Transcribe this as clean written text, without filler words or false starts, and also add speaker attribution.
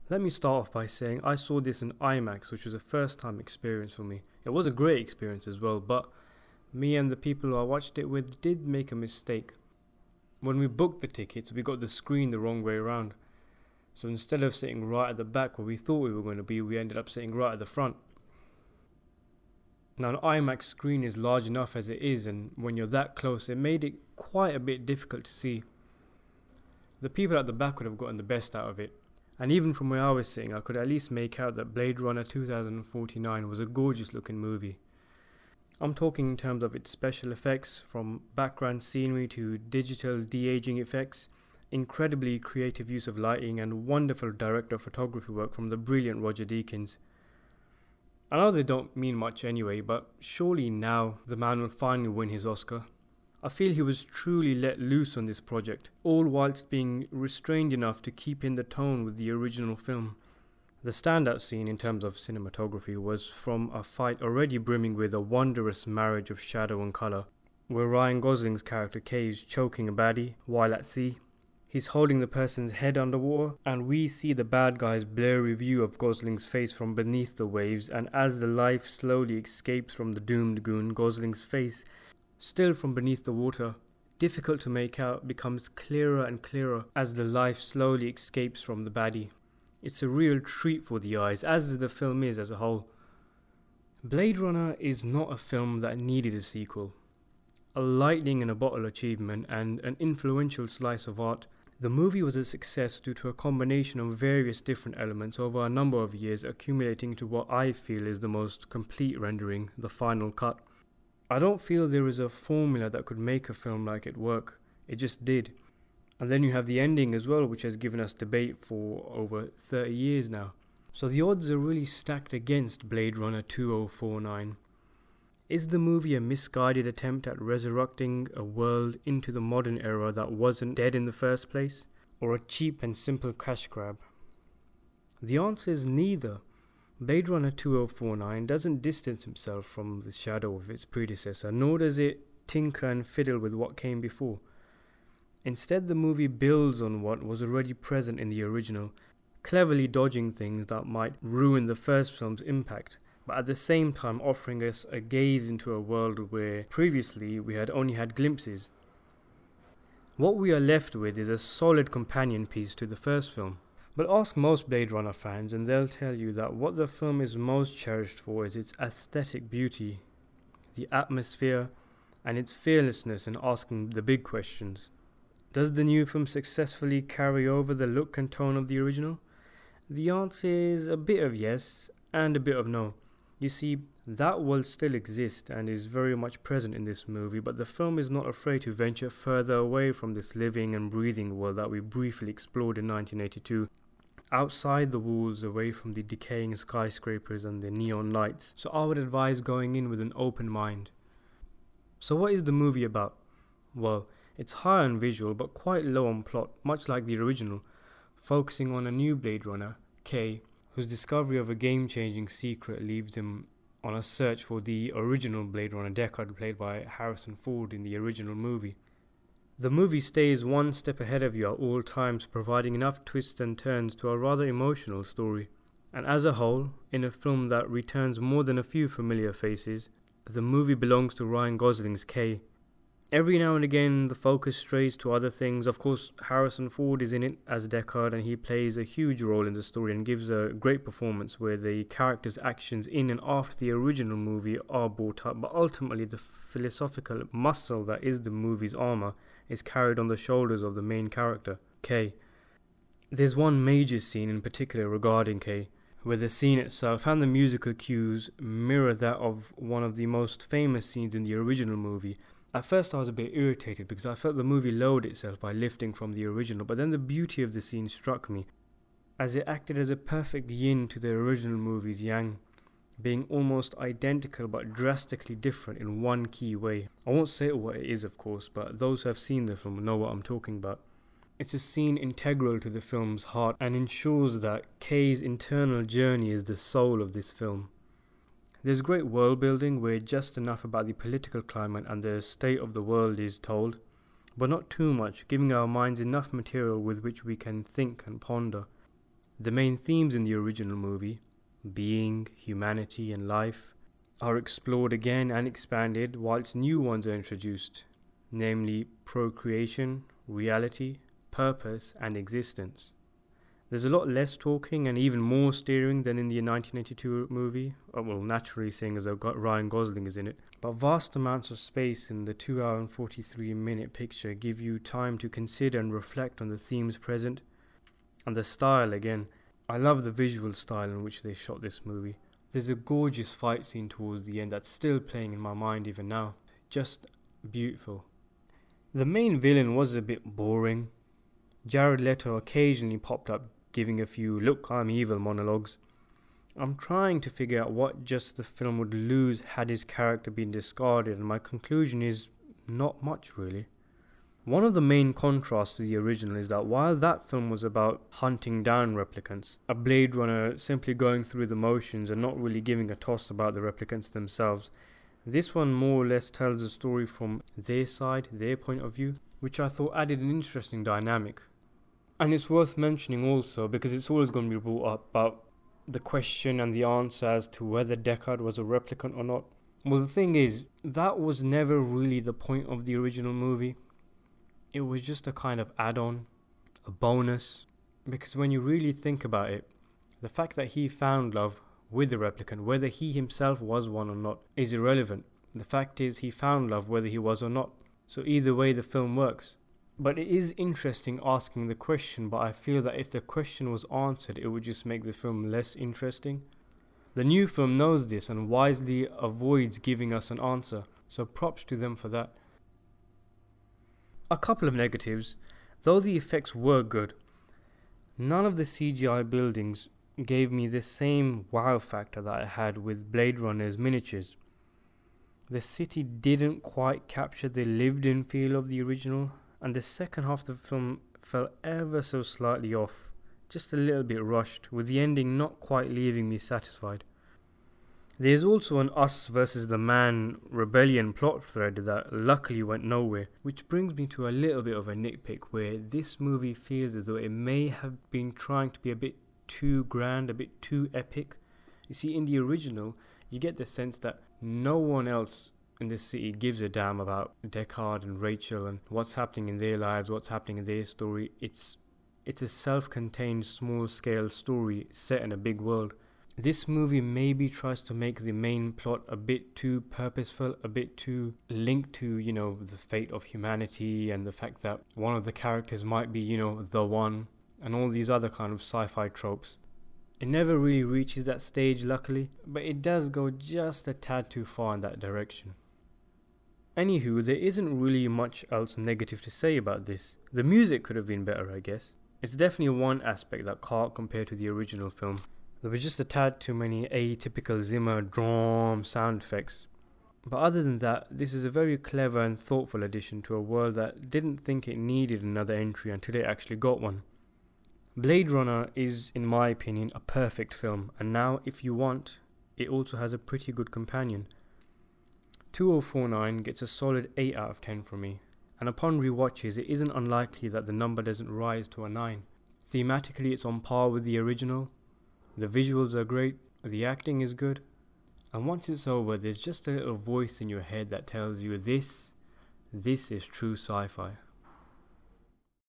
Speaker 1: Let me start off by saying I saw this in IMAX, which was a first time experience for me. It was a great experience as well, but me and the people who I watched it with did make a mistake. When we booked the tickets, we got the screen the wrong way around. So instead of sitting right at the back where we thought we were going to be, we ended up sitting right at the front. Now an IMAX screen is large enough as it is, and when you're that close it made it quite a bit difficult to see. The people at the back would have gotten the best out of it. And even from where I was sitting, I could at least make out that Blade Runner 2049 was a gorgeous looking movie. I'm talking in terms of its special effects, from background scenery to digital de-aging effects, incredibly creative use of lighting, and wonderful director of photography work from the brilliant Roger Deakins. I know they don't mean much anyway, but surely now the man will finally win his Oscar. I feel he was truly let loose on this project, all whilst being restrained enough to keep in the tone with the original film. The standout scene in terms of cinematography was from a fight already brimming with a wondrous marriage of shadow and colour, where Ryan Gosling's character Kay is choking a baddie while at sea. He's holding the person's head underwater, and we see the bad guy's blurry view of Gosling's face from beneath the waves, and as the life slowly escapes from the doomed goon, Gosling's face, still from beneath the water, difficult to make out, becomes clearer and clearer as the life slowly escapes from the baddie. It's a real treat for the eyes, as the film is as a whole. Blade Runner is not a film that needed a sequel. A lightning in a bottle achievement and an influential slice of art, the movie was a success due to a combination of various different elements over a number of years, accumulating to what I feel is the most complete rendering, the final cut. I don't feel there is a formula that could make a film like it work. It just did. And then you have the ending as well, which has given us debate for over 30 years now. So the odds are really stacked against Blade Runner 2049. Is the movie a misguided attempt at resurrecting a world into the modern era that wasn't dead in the first place? Or a cheap and simple cash grab? The answer is neither. Blade Runner 2049 doesn't distance himself from the shadow of its predecessor, nor does it tinker and fiddle with what came before. Instead, the movie builds on what was already present in the original, cleverly dodging things that might ruin the first film's impact, but at the same time offering us a gaze into a world where previously we had only had glimpses. What we are left with is a solid companion piece to the first film. But ask most Blade Runner fans and they'll tell you that what the film is most cherished for is its aesthetic beauty, the atmosphere, and its fearlessness in asking the big questions. Does the new film successfully carry over the look and tone of the original? The answer is a bit of yes and a bit of no. You see, that world still exists and is very much present in this movie, but the film is not afraid to venture further away from this living and breathing world that we briefly explored in 1982. Outside the walls, away from the decaying skyscrapers and the neon lights. So I would advise going in with an open mind. So what is the movie about? Well, it's high on visual but quite low on plot, much like the original, focusing on a new Blade Runner, Kay, whose discovery of a game-changing secret leaves him on a search for the original Blade Runner, Deckard, played by Harrison Ford in the original movie. The movie stays one step ahead of you at all times, providing enough twists and turns to a rather emotional story. And as a whole, in a film that returns more than a few familiar faces, the movie belongs to Ryan Gosling's Kay. Every now and again, the focus strays to other things. Of course, Harrison Ford is in it as Deckard, and he plays a huge role in the story and gives a great performance where the character's actions in and after the original movie are brought up, but ultimately the philosophical muscle that is the movie's armour is carried on the shoulders of the main character, Kay. There's one major scene in particular regarding Kay, where the scene itself and the musical cues mirror that of one of the most famous scenes in the original movie. At first I was a bit irritated because I felt the movie lowered itself by lifting from the original, but then the beauty of the scene struck me, as it acted as a perfect yin to the original movie's yang, being almost identical but drastically different in one key way. I won't say what it is, of course, but those who have seen the film know what I'm talking about. It's a scene integral to the film's heart and ensures that Kay's internal journey is the soul of this film. There's great world building where just enough about the political climate and the state of the world is told, but not too much, giving our minds enough material with which we can think and ponder. The main themes in the original movie, being, humanity and life, are explored again and expanded whilst new ones are introduced, namely procreation, reality, purpose and existence. There's a lot less talking and even more steering than in the 1982 movie, well, naturally seeing as Ryan Gosling is in it. But vast amounts of space in the 2 hour and 43 minute picture give you time to consider and reflect on the themes present. And the style again, I love the visual style in which they shot this movie. There's a gorgeous fight scene towards the end that's still playing in my mind even now. Just beautiful. The main villain was a bit boring. Jared Leto occasionally popped up giving a few "look, I'm evil" monologues. I'm trying to figure out what just the film would lose had his character been discarded, and my conclusion is not much really. One of the main contrasts to the original is that while that film was about hunting down replicants, a Blade Runner simply going through the motions and not really giving a toss about the replicants themselves, this one more or less tells the story from their side, their point of view, which I thought added an interesting dynamic. And it's worth mentioning also because it's always going to be brought up about the question and the answer as to whether Deckard was a replicant or not. Well, the thing is, that was never really the point of the original movie. It was just a kind of add-on, a bonus. Because when you really think about it, the fact that he found love with the replicant, whether he himself was one or not, is irrelevant. The fact is, he found love whether he was or not. So either way, the film works. But it is interesting asking the question, but I feel that if the question was answered, it would just make the film less interesting. The new film knows this and wisely avoids giving us an answer, so props to them for that. A couple of negatives. Though the effects were good, none of the CGI buildings gave me the same wow factor that I had with Blade Runner's miniatures. The city didn't quite capture the lived-in feel of the original, and the second half of the film fell ever so slightly off, just a little bit rushed, with the ending not quite leaving me satisfied. There's also an us versus the man rebellion plot thread that luckily went nowhere, which brings me to a little bit of a nitpick where this movie feels as though it may have been trying to be a bit too grand, a bit too epic. You see, in the original, you get the sense that no one else in this city gives a damn about Deckard and Rachel and what's happening in their lives, what's happening in their story. It's a self-contained small-scale story set in a big world. This movie maybe tries to make the main plot a bit too purposeful, a bit too linked to, the fate of humanity and the fact that one of the characters might be, the one, and all these other kind of sci-fi tropes. It never really reaches that stage, luckily, but it does go just a tad too far in that direction. Anywho, there isn't really much else negative to say about this. The music could have been better, I guess. It's definitely one aspect that can't compare to the original film. There was just a tad too many atypical Zimmer drum sound effects. But other than that, this is a very clever and thoughtful addition to a world that didn't think it needed another entry until it actually got one. Blade Runner is, in my opinion, a perfect film, and now, if you want, it also has a pretty good companion. 2049 gets a solid 8 out of 10 from me, and upon rewatches it isn't unlikely that the number doesn't rise to a 9. Thematically it's on par with the original, the visuals are great, the acting is good, and once it's over there's just a little voice in your head that tells you this is true sci-fi.